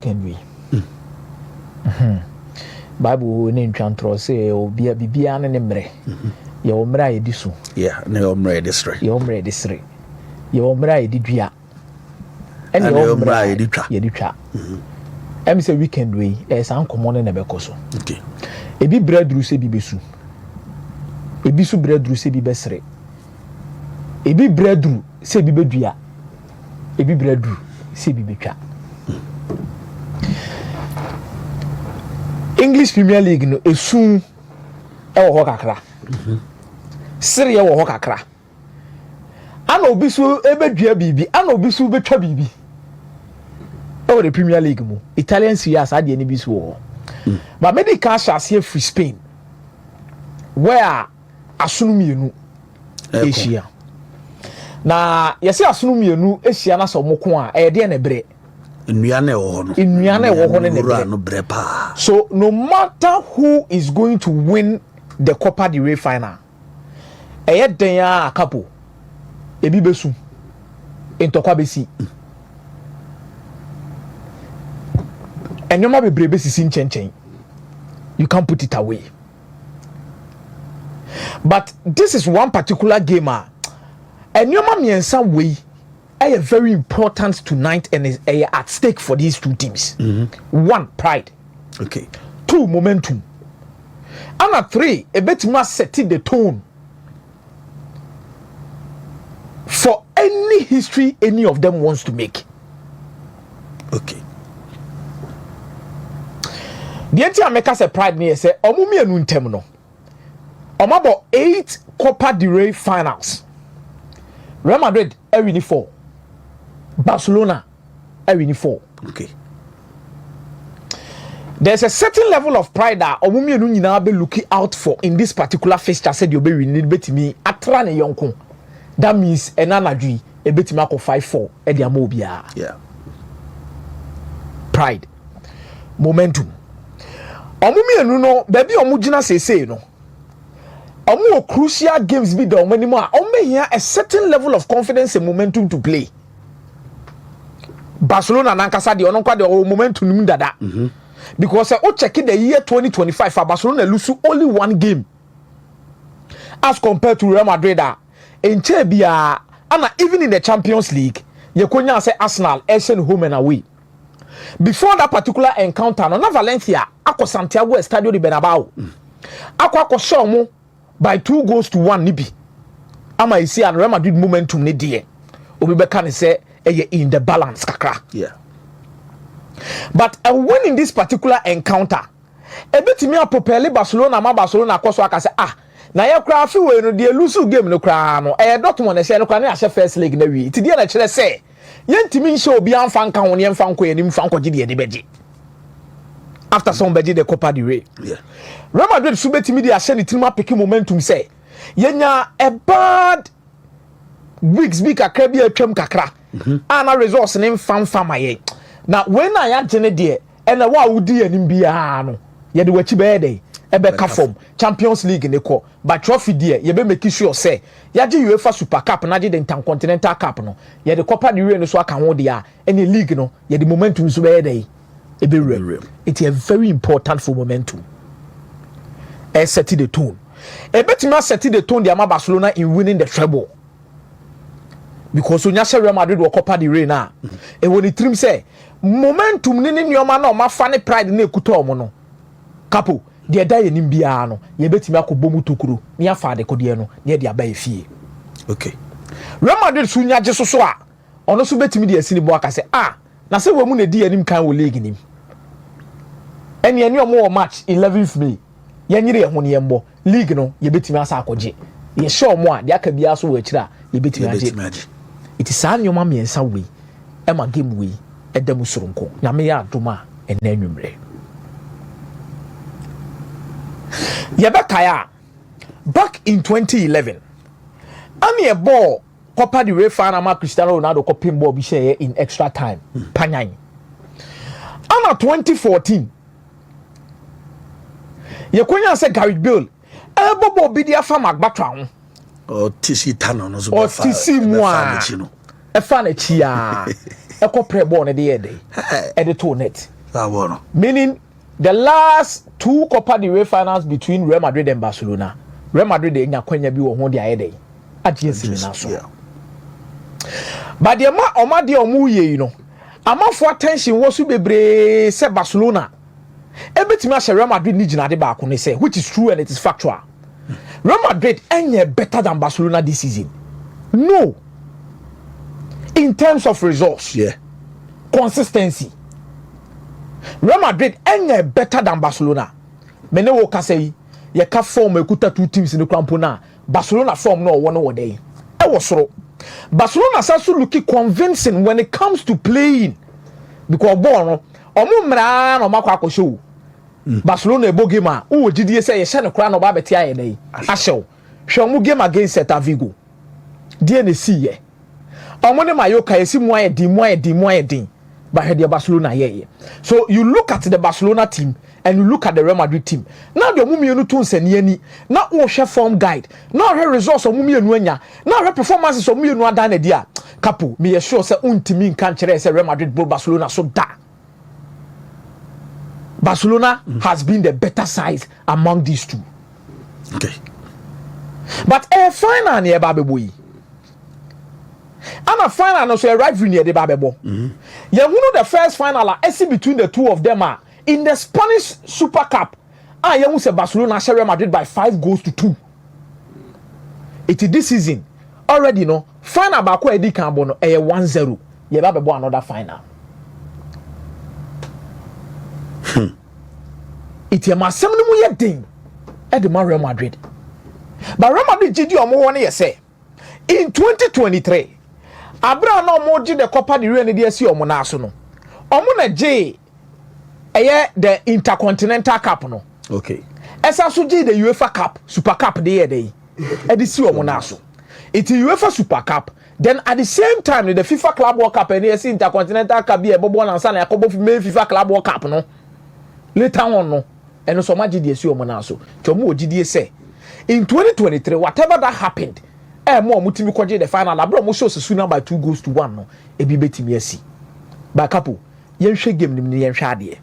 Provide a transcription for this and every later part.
weekend we. Bible name chantro say obi bibia ne mre. Ye omra ye disu. Yeah, ne omra district. Ye omra district. Ye omra ye didua. And ye omra ye ditwa. Ye ditwa. Em say weekend we e san komo ne bekoso. Okay. Ebi bredru se bi besu. Ebi su bredru se bi besre. Ebi bredru se bi bedua. Ebi bredru se bi betwa. English Premier League no esun e wo ho kakra. Sire e wo ho kakra. Ana obi so ebedua bibi, ana obi so betwa bibi. Oh, the Premier League mu. Italian Serie A ade ni bi so wo. But medical shas here free Spain. Where asunu mienu Asia. Na yesi asunu mienu Asia na so moko a e de na bre. Nnuane wo ho no. Nnuane wo ho ne bre pa. So no matter who is going to win the Copa del Rey final, e den a couple ebi besu entokwa besi. Enyoma bebrebe sisi nchenchen. You can't put it away. But this is one particular game. Enyoma miensa way are very important tonight and is at stake for these two teams. One, pride. Okay. Two, momentum. And three, a bit more setting the tone for any history any of them wants to make. Okay. The entire make us a pride near say omumi enu ntem no. About 8 Copa del Rey finals. Real Madrid win 4. Barcelona win 4. Okay. There's a certain level of pride that omumi enu nyina be looking out for in this particular fixture said you be win betimi atra ne yonko. That means enanadwi e betimi akọ 5-4 e dia ma obia. Yeah. Pride. Momentum. Omumi enu no baby omugina sese no. Omo crucial games be the omanimo a here a certain level of confidence and momentum to play. Barcelona nankasa de ono kwa de momentum nim dada. Because o check the year 2025 for Barcelona lose only one game as compared to Real Madrid in Chebia and even in the Champions League you konya say Arsenal Essen home and away. Before that particular encounter no Valencia akọ Santiago Estadio de Bernabeu akọ show mo by 2-1 nibi ama isi and Real Madrid momentum ne die obi be kan say in the balance kakra. Yeah. But when in this particular encounter e betimi apopele Barcelona akoso aka say na ye kra fi we no de lose game no kra no Dortmund say no kra na ahye first leg na wi ti die na kire say yentimi nche obi anfa nka ho ne mfa nko yanim fa nko gide de beje after some beje the Copa del Rey. Yeah. Real Madrid su betimi de ahye ne tinima pick momentum say yenya a bad weeks bi kakra bi atwam kakra ana results ne mfa maye na when na ya gene de ena wa wudi yanim bia no ye de wachi be dey ebe form Champions League ne ko but trophy there ye be make sure say ya je UEFA Super Cup na je the Intercontinental Cup no ye the Copa del Rey no so aka ho dia any league no ye the momentum so be dey ebe real. It is very important for momentum set the tone e betima set the tone the ama Barcelona in winning the treble because onya Real Madrid wo Copa del Rey na e woni trim say momentum ni nyoma na o ma fa ne pride na ekuto omo no capo de da ye nim bia no ye betimi akobomu tokuro ni afa de kodie no ye de aba efie. Okay. Real Madrid sunya je soso a ono so betimi de asini bo aka se na se wamu na di anim kan wo league nim eni omo match 11th May ye nyire ye ho ne yembo league no ye betimi asa akoje ye show mo a de aka bia so wo akira ye betimi aje. It is an yoma miensa we ema game we edemu soronko nyame ya adoma enanwumre Yabakaya back in 2011 ani a ball Copa del Rey final ma Cristiano Ronaldo kopim ball bi share in extra time panyan ana 2014 ye konya say Gareth Bale bobo bi dia fa magbatra ho TC Tano no so ba fa TC moa e fa na chia e ko pre ball ne de ye de e de to net Meaning the last two Copa del Rey finals between Real Madrid and Barcelona. Real Madrid they nya kwanya bi wo ho de ayede. Agency na so. But the oma de omu ye you know. Amafo attention was bebre say Barcelona. Ebetimi a Real Madrid ni gina de ba ko ne say which is true and it is factual. Real Madrid any better than Barcelona this season. No. In terms of results, consistency. Real Madrid any better than Barcelona. Mene wo ka say ye ka form ekuta two teams in the crampo na Barcelona form no one over there. I was so Barcelona also looking convincing when it comes to playing because ball no omo mra no makwa show. Barcelona ebo game a wo gidie say ye hye ne kra no ba beti aye dey. Ahyew. Hwe omo game against Celta Vigo. Die ne see ye. Omo ne mayoka esi mu aye din. But had the Barcelona here. So you look at the Barcelona team and you look at the Real Madrid team. Now the mummy no tun seniani. Now we share form guide. Now her results of mummy nuenya. Now her performances of mummy no done dia. Kapu me sure say untimi kan kire say Real Madrid bro Barcelona so da. Barcelona has been the better side among these two. Okay. But a final near Babeboy. And a final also a rivalry near the Babebo. You know the first final I see between the two of them are in the Spanish Super Cup. I am say Barcelona share Real Madrid by 5-2. It is this season already no final back where Eddie Cambono 1-0. You Babebo another final. It is my seminal thing at the Real Madrid. But Real Madrid did you more one say in 2023. Abra no mo gi the Copa del Rey ne dey si omo na so no. Omo na J the Intercontinental Cup no. Okay. Esa so gi the UEFA Cup, Super Cup dey dey. E dey si omo na so. It is UEFA Super Cup. Then at the same time the FIFA Club World Cup and the Intercontinental Cup be e bobo na nsa na yakobo FIFA Club World Cup no. Later on no. Eno so ma gi dey si omo na so. Ti omo gi dey say in 2023 whatever that happened more mutimi kwaje the final abro mo show suna by 2-1 no e bi betimi asi ba couple yen hwe game nim ne yen hwe ade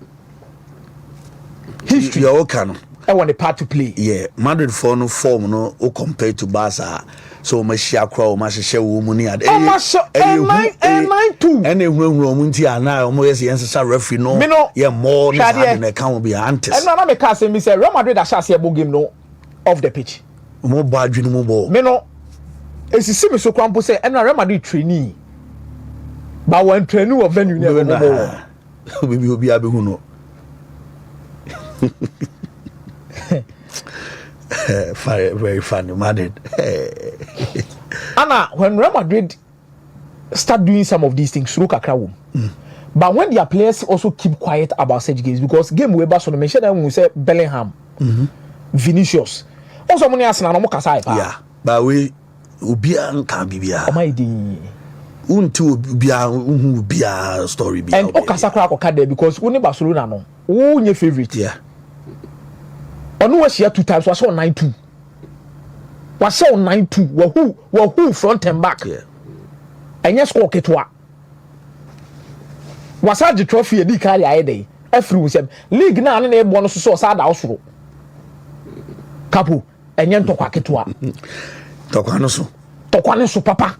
history you okay no I want the part to play Madrid for no form no o compare to Barca so ma shia kwa o ma hye wo mu ni ade 9-2 ene hunu mu nti ana o mo yes yen sesa referee no ye more na na kan be antes and na me ka say me say Real Madrid a share game no off the pitch mo ba adwinu mo bo me no esisi me so kwampo say ena Real Madrid trainee ba wan trainee of venue na obi abehu no very funny Madrid. Anna when Real Madrid start doing some of these things through kakra but when their players also keep quiet about such games because game we Barcelona mention that we say Bellingham Vinicius also money Arsenal no mo kasa but we ubia nka bibia omaidi unti ubia story bia and okasa kra ko there because we Barcelona no wo nye favorite onu wa share 2 times was on 9-2 was on 9-2 who front and back and yes score ketwa was the trophy e di carry ayede every we say league na na e bonus so sa da osoro kapo enye ntokwa ketwa Tokwane so papa.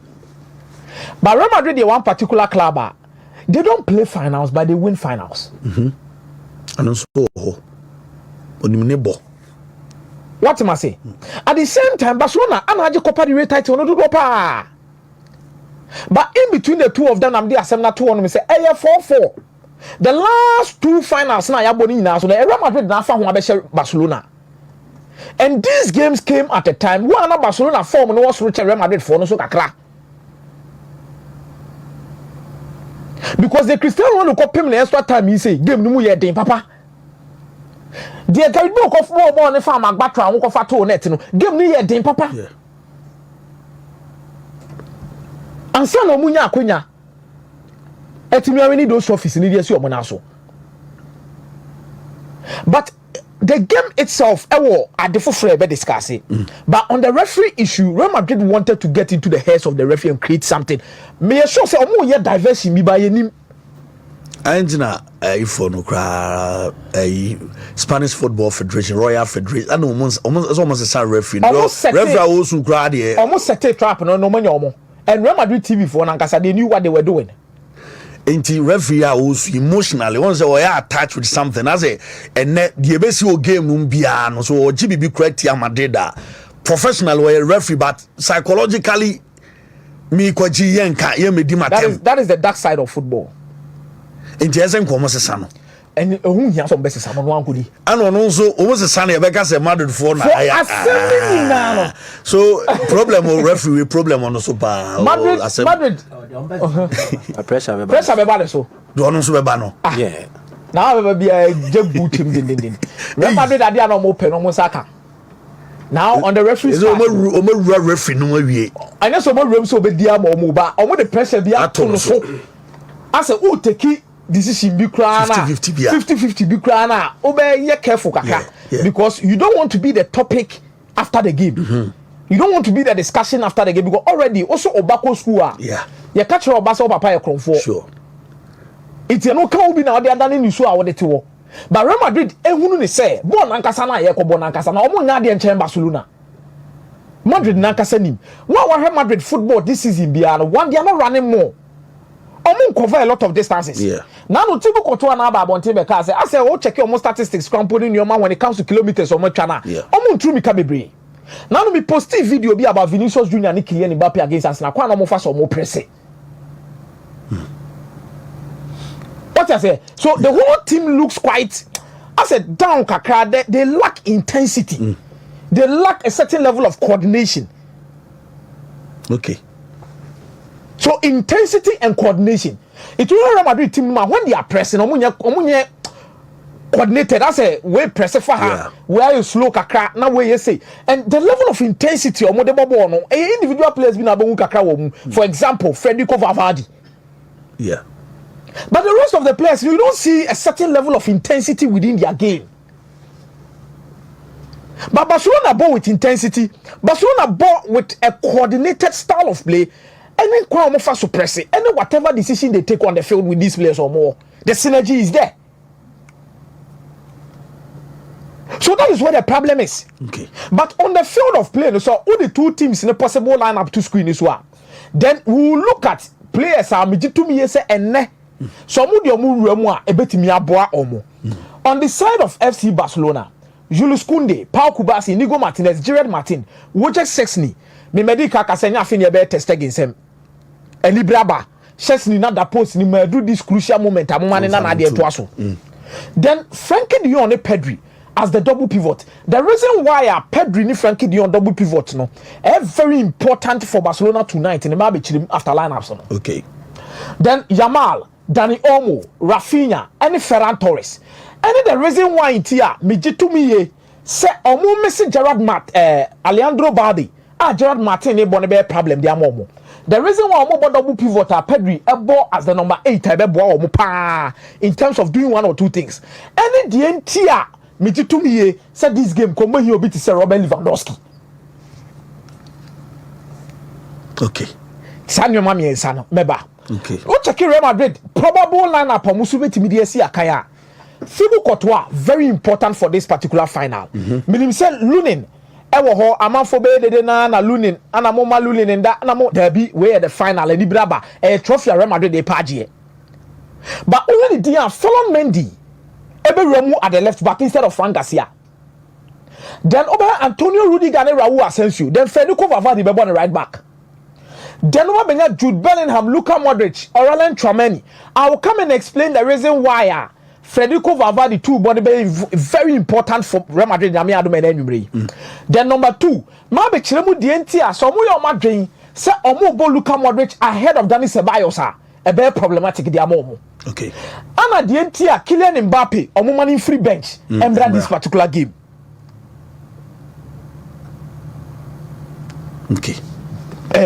But Real Madrid, they one particular club, they don't play finals, but they win finals. And also, what am I say? At the same time, Barcelona and Haji Copa del Rey title no do pa. But in between the two of them, I'm there 7-2 on me say, 4-4. The last two finals na ya boni na so the Real Madrid na fa ho abeshe Barcelona. And these games came at a time when Barcelona form no was reach Real Madrid for no so kakra. Because the Cristiano Ronaldo ko pem na extra time he say game no mu ye den papa. The Caribbean ko ball ne fa magbatra won ko fa to net no game no ye den papa. Ansa no mu nya akonya. Etimi we need those trophies ni dey si omo na so. But the game itself, at the full be discussing. But on the referee issue, Real Madrid wanted to get into the heads of the referee and create something. May I show say, "Oh, yeah, diverse me by him." Angina for no cry Spanish Football Federation, Royal Federation. I know almost a sound referee. Referee also cried here. Almost set a trap no money almost. And Real Madrid TV for Nankasa, they knew what they were doing. Inti referee also emotionally once they were attached with something. I say, and the BSO game no so GBB correct here Madrid. Professional or referee, but psychologically, me kwaji yenka ye me di matem. That is the dark side of football. Inti esen ko mo sesa no. And who here some best sesa no wan kudi. Ano no so o sesa na e beka se Madrid for na aya. So problem of referee problem on so pa. Madrid. Pressure be bad so. Do no so be ba no. Yeah. Now be a jebu team din. Real Madrid ade na mo pe no mo saka. Now on the referee side, referee no wie. I know some room so be dia mo ba. Omo the pressure be ato so. I say who take decision be cry na 50-50 be cry na. Obe ye careful kaka because you don't want to be the topic after the game. You don't want to be the discussion after the game because already also Obako school you catch your Obasa papa your kronfo. Sure. It's no can be now they are done in so awon de wo. But Real Madrid ehunu ni say bon nankasa na ye ko bon nankasa na omo nya de enchen Barcelona. Madrid nankasa nim. What Real Madrid football this season bia no one they are not running more. Omo cover a lot of distances. Now no tibu koto na ba bonte be ka say I say o check your statistics cramping your man when it comes to kilometers or much na. Omo ntru mi ka bebre. Now no me post a video be about Vinicius Junior and Kylian Mbappe against Arsenal. Kwa na mo fa so mo press. What I say? So the whole team looks quite, I said, down kakra. They lack intensity. They lack a certain level of coordination. Okay. So intensity and coordination. It will Real Madrid team when they are pressing, omunye coordinated. I say we press for her. Where you slow kakra now where you say. And the level of intensity omo de bobo no. Individual players be na bomu kakra wo mu. For example, Federico Valverde. Yeah. But the rest of the players, you don't see a certain level of intensity within their game. But Barcelona ball with intensity. Barcelona ball with a coordinated style of play. And then Kwame for suppress it. And then whatever decision they take on the field with these players or more, the synergy is there. So that is where the problem is. Okay. But on the field of play, so all the two teams in a possible lineup to screen is one. Then we will look at players are me say and so mu de mu wura mu a ebetimi aboa omo. On the side of FC Barcelona, Julius Koundé, Pau Kubasi, Nigo Martinez, Gerard Martin, Wojciech Szczesny, me medica kasenya afini be test against him. Elibraba, Szczesny na that post ni do this crucial moment amane na de to aso. Then Frankie de Jong and Pedri as the double pivot. The reason why Pedri ni Frankie de Jong double pivot no, very important for Barcelona tonight in the match after lineups no. Okay. Then Yamal, Dani Olmo, Rafinha, and Ferran Torres. And the reason why it's here, me say omo missing Alejandro Balde. Gerard Martin e bonne problem dia momo. The reason why omo double pivot Pedri ebo as the number 8 ebo omo pa in terms of doing one or two things. And the entire me said this game come here obi to say Robert Lewandowski. Okay. Sanyo mami ensano meba. Okay. O check Real Madrid probable lineup omusu betimi de esi akaya. Thibaut Courtois very important for this particular final. Minim say Lunin ewo ho amanfo be de na Lunin ana mo ma Lunin nda na mo derby we the final ani braba trophy Real Madrid dey pagie. But only the dia Ferland Mendy ebe ramu at the left back instead of Frank Garcia. Then over Antonio Rudiger and Raul Asensio. Then Federico Valverde be on the right back. Then over Benya Jude Bellingham, Luka Modric, Aurelien Tchouameni. I will come and explain the reason why Federico Valverde too body be very important for Real Madrid. Then number 2, Mabe Chiremu Dientia, so we are Madrid, say Omo Luka Modric ahead of Dani Ceballos. A very problematic dia momo. Okay. Ana Dientia, Kylian Mbappe, Omo man in free bench, and this particular game. Okay.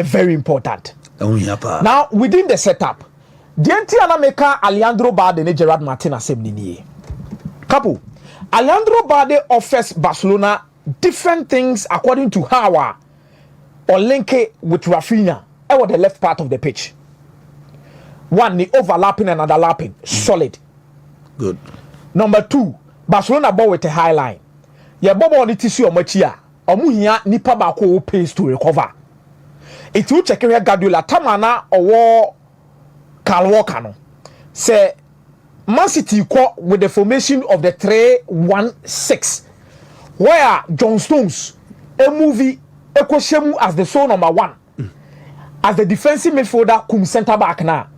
Very important. Now within the setup, Dientia na meka Alejandro Balde and Gerard Martin assemblée. Couple, Alejandro Balde offers Barcelona different things according to how or link it with Rafinha over the left part of the pitch. One, the overlapping and underlapping, solid. Good. Number 2, Barcelona ball with a high line. Yeah, Bobo on the tissue or Machia. Omuhia nipa bako pace to recover. It will check here Guardiola Tamana or Carl Walker no. Say Man City with the formation of the 3-1-6, where John Stones a movie Ekoshemu as the sole number 1, as the defensive midfielder kum centre back now.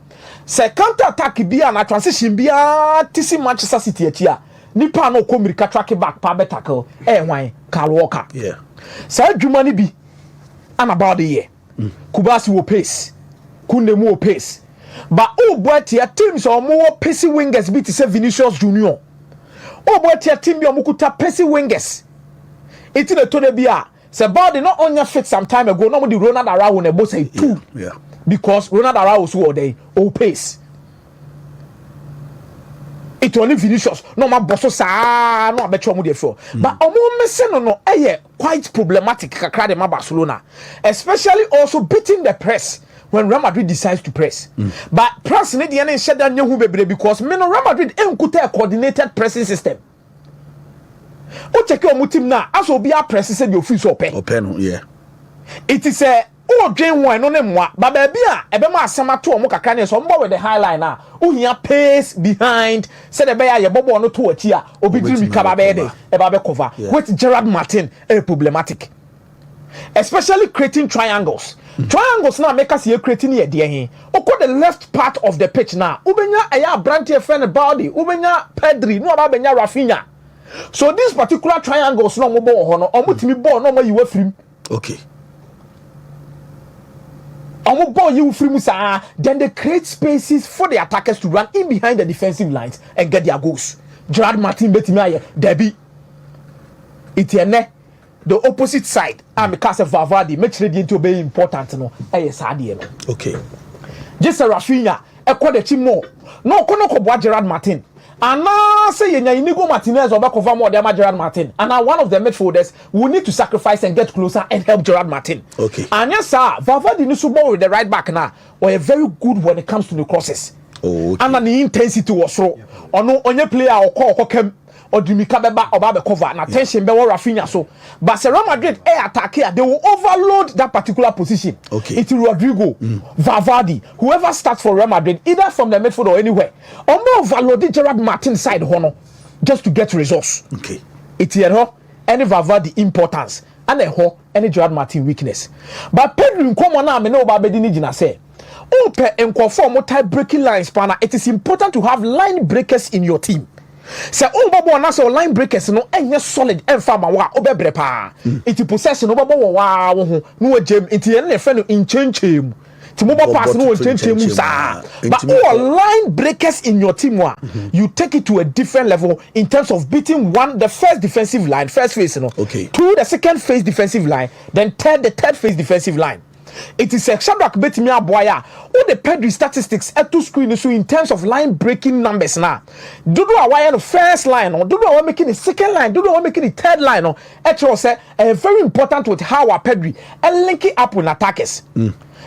Say counter attack be and a transition be a TC Manchester City here. Nipa no come track back pa tackle. Why Carl Walker. Yeah. Say Jumani be and about the year. Kubasi will pace. Kundemu will pace. But boy tia teams or more pacey wingers be to say Vinicius Junior. Boy tia team be mukuta pacey wingers. It's the to the bia. Say body not only fit some time ago. Nobody Ronald Araujo ne both say 2. Yeah. Because Ronald Araujo so they all pace. It only Vinicius. No my boss sa no bet you mo dey for. But omo messing no quite problematic kakra de Barcelona. Especially also beating the press when Real Madrid decides to press. But press need the shut down who bebre because Real Madrid enkuta a coordinated pressing system. O check your team now as obi a press say the office open. Open, yeah. It is a dream one no name wa but baby ebe ma asema to omo kakra ne so mbo with the high line na o hia pace behind say the bear ye bobo no to achi a obi dream ka be dey e ba be cover with Gerard Martin problematic, especially creating triangles. Triangles now make us here creating here dear he oko the left part of the pitch now ubenya aya brantie friend body ubenya Pedri no aba benya Rafinha. So this particular triangles no mo ball ho no omutimi ball no mo yiwa firim. Okay. Ball you free musa, then they create spaces for the attackers to run in behind the defensive lines and get their goals. Gerard Martin Betimaya, Debbie. It's the opposite side. I'm a cast of Valverde, make sure to be important. No, okay. Just a Rafinha, a quarter team more. No, Konoko Gerard Martin. And now say Inigo Martinez or back over more than Gerard Martin. And now one of the midfielders will need to sacrifice and get closer and help Gerard Martin. Okay. And yes, sir, Valverde needs to ball with the right back now. Or very good when it comes to the crosses. Oh, okay. And the intensity was so. Or no, on your player or call Kem or Dumika Beba or Babe cover and attention be Rafinha so. But Real Madrid attack here, they will overload that particular position. Okay. It's Rodrigo, Valverde, whoever starts for Real Madrid, either from the midfield or anywhere. Or more overload Gerard Martin side hono just to get results. Okay. It's here any Valverde importance and any Gerard Martin weakness. But Pedro come on now, me know about Bedini Jina say. Open and conform type breaking lines, partner. It is important to have line breakers in your team. Say babo na say line breakers no enye solid emfa ma wa obebre pa. It possession no babo wa wo ho no agem it ye na fe no inchenchemu. Ti mo pass no inchenchemu sa. But all line breakers in your team you take it to a different level in terms of beating the first defensive line, first phase no. Okay. To the second phase defensive line, then the third phase defensive line. It is a Shadrach Betimi Aboya. All the Pedri statistics at two screen so in terms of line breaking numbers now. Dudu Awaya the first line or Dudu Awaya making the second line, Dudu Awaya making the third line or actually say very important with how our Pedri and linking up with attackers.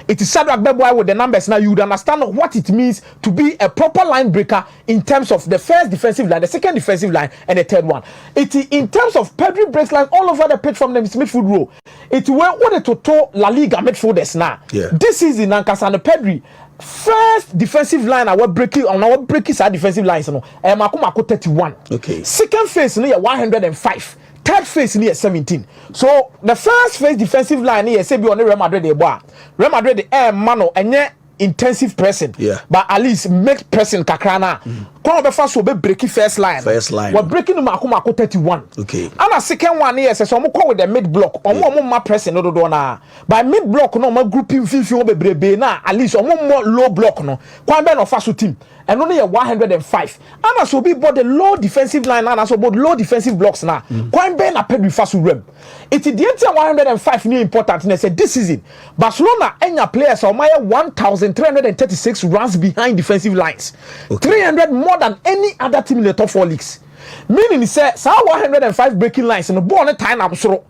It is Shadrach Beboy with the numbers now. You would understand what it means to be a proper line breaker in terms of the first defensive line, the second defensive line, and the third one. It is in terms of Pedri breaks line all over the pitch from the midfield row. It will what the total La Liga midfielders now. Yeah. This season, Nankasa and Pedri first defensive line our breaking on our breaking side defensive lines no. Makumako 31. Okay. Second phase near 105. Third phase near 17. So the first phase defensive line here say be on the Real Madrid the boy. Real Madrid the mano and intensive pressing. Yeah. But at least make pressing kakrana. Come first will be breaking first line. First line. We're breaking Makumako 31. Okay. And a second one here says so call with the mid block. More pressing no do na. By mid block no more grouping feel be brebe na at least more low block no. Kwame no fast team. And only a 105. And as be both the low defensive line and also both low defensive blocks now. Quite ben a Pedri fast rem. It is the entire 105 new important. And I said this season Barcelona and your players are 1,336 runs behind defensive lines. Okay. 300 more than any other team in the top 4 leagues. Meaning, it says 105 breaking lines and the ball on the time I'm sure.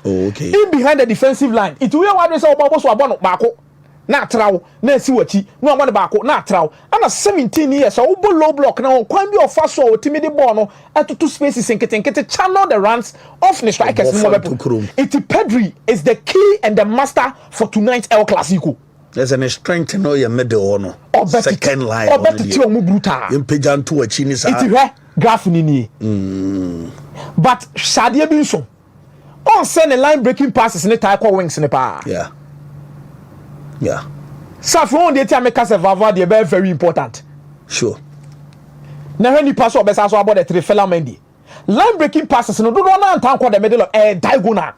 Okay. In behind the defensive line, it will be what they say about Bako. na traw na si wachi no amane baako na traw ana 17 years so wo low block na kwan bi ofa so o timi de ball no atoto spaces nkete channel the runs off the strikers no mo Pedri is the key and the master for tonight's El Clasico. There's an strength no your middle no second line or better ti o mu brutal impejan to achi ni sa it graph ni but Sadia Binso on send a line breaking passes in the tackle wings in the pa yeah so for one day time make us Vava they be very important sure na when you pass up so about the three fella Mendy line breaking passes no do na antan the middle of diagonal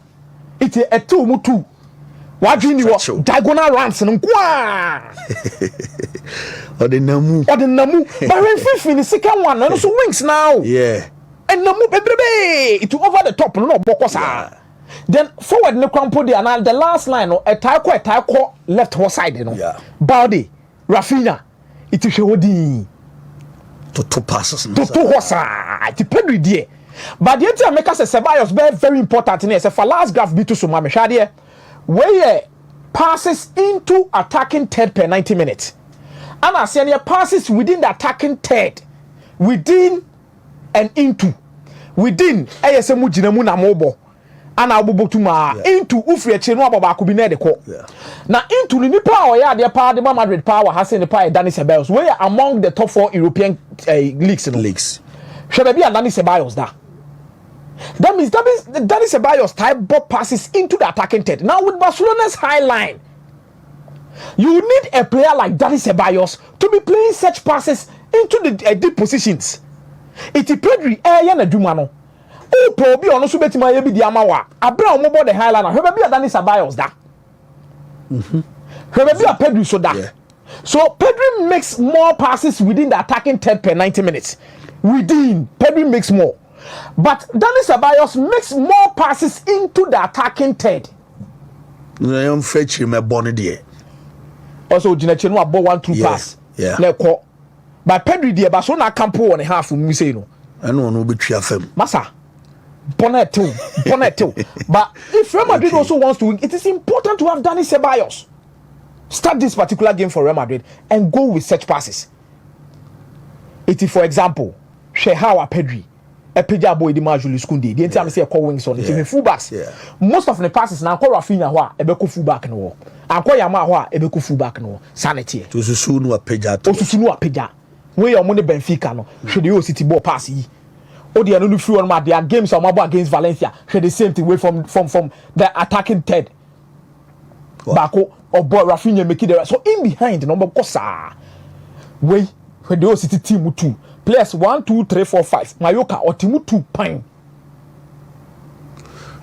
it a two mu two what do you diagonal runs no kwa or the namu but when fifi the second one no so wings now yeah and namu bebrebe it over the top no bokosa then forward no kwampo there and the last line no a taiko left hand side no Balde Rafinha it is hodi to two passes to hosa it Pedri there but the thing make us Ceballos very important in say for last graph be to so ma hwa there where passes into attacking third per 90 minutes and I say passes within the attacking third within and into within ASM Jinamu na mobo and Abubotuma into Ufre no Baba could be near the court. Now into the power, the power, the Madrid power has in the power Danny Ceballos. We are among the top 4 European leagues. Should be a Danny Ceballos that. That means Danny Ceballos type ball passes into the attacking third. Now with Barcelona's high line, you need a player like Danny Ceballos to be playing such passes into the deep positions. It's Pedri na Dumano. Oh, probably on also betima ye bi di amawa. Abra o mo the Highlander. He be Danny Ceballos da. He be Pedri so da. So Pedri makes more passes within the attacking third per 90 minutes. Within Pedri makes more. But Danny Ceballos makes more passes into the attacking third. No am fetch him a bonnet there. Also Gineche no abo 1-2 pass. Let ko. But Pedri there Barcelona campo on half we say no. I no be twa fam. Massa bonnet too. But if Real Madrid also wants to win, it is important to have Danny Ceballos start this particular game for Real Madrid and go with such passes. It is, for example, Shehawa Pedri, a Pedja boy di Julius Koundé. The entire say call wings on it. Fullbacks. Most of the passes now call Rafinha wa ebeko fullback no. And call Yama wa ebeko fullback no. Sanity. To susunu a Pedja. To susunu a Pedja. When your money Benfica no. Should you city ball pass yi. Oh, they are not free on their games are more against Valencia. Should the same thing way from the attacking third. Bako or boy Rafinha make it there. So in behind number Kosa. Way when the city team 2 players 1, 2, 3, 4, 5. Mayoka or team 2 pine.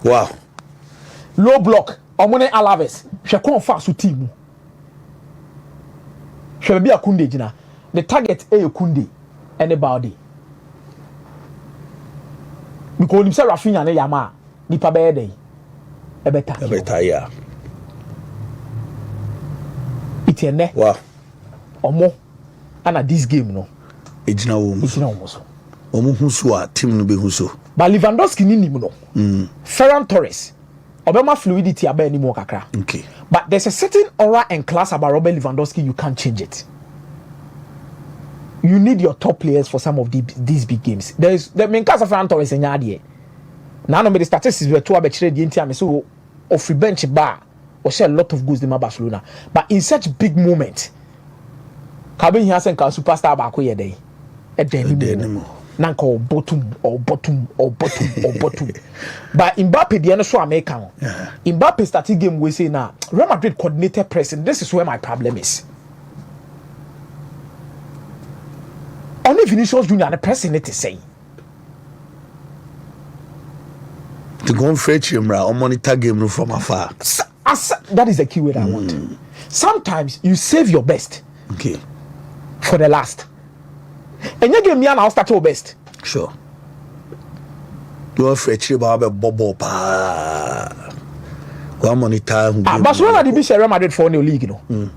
Wow. Low block. Omone Alaves. She come fast to team. She be a Koundé jina. The target a Koundé anybody. Because himself Rafinha ne Yama nipa be dey e beta yeah itienne wow omo ana this game no ejina wo so omo huso a team no be huso but Lewandowski ni nim no Ferran Torres obema fluidity aba ni mo kakra okay but there's a certain aura and class about Robert Lewandowski, you can't change it. You need your top players for some of these big games. There's the main case of Ferran Torres in Yadie. Now, no, the statistics were too about the entire so of free bench bar or share a lot of goals in Barcelona. But in such big moment, Kabin Hansen can superstar back here day. A day Nanko bottom. But Mbappe the other so American. Mbappe starting game we say now Real Madrid coordinated pressing. This is where my problem is. Only Vinicius Junior the pressing it is saying. To go and fetch him or monitor game from afar. That is the key word I want. Sometimes you save your best. Okay. For the last. And you give me an start your best. Sure. You fetch him about Bobo pa. Go monitor. Barcelona did be Real Madrid for the league, you know.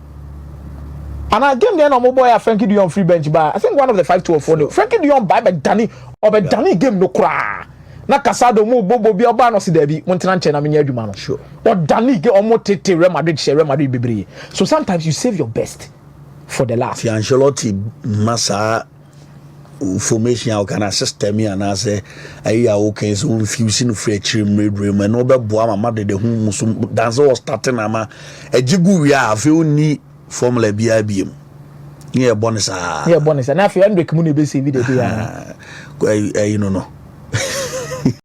And I game there no more boy Frankie Dion free bench bar. I think one of the 5-2 or 4. Frankie Dion by Danny or by Danny game no cry. na Casado mu bobo bi oba no se da bi montena nche na menya adwuma no Sure. or Dani ge omo tete Real Madrid share Real Madrid bebre. So sometimes you save your best for the last. Ti Ancelotti masa formation how can system and as a okay so infusing free chim room and no be boa mama de hu so dance was starting ama ejigu wi a fe oni formula bia biem yeah bonus Yeah bonus na fe Hendrik mu na be save the day you know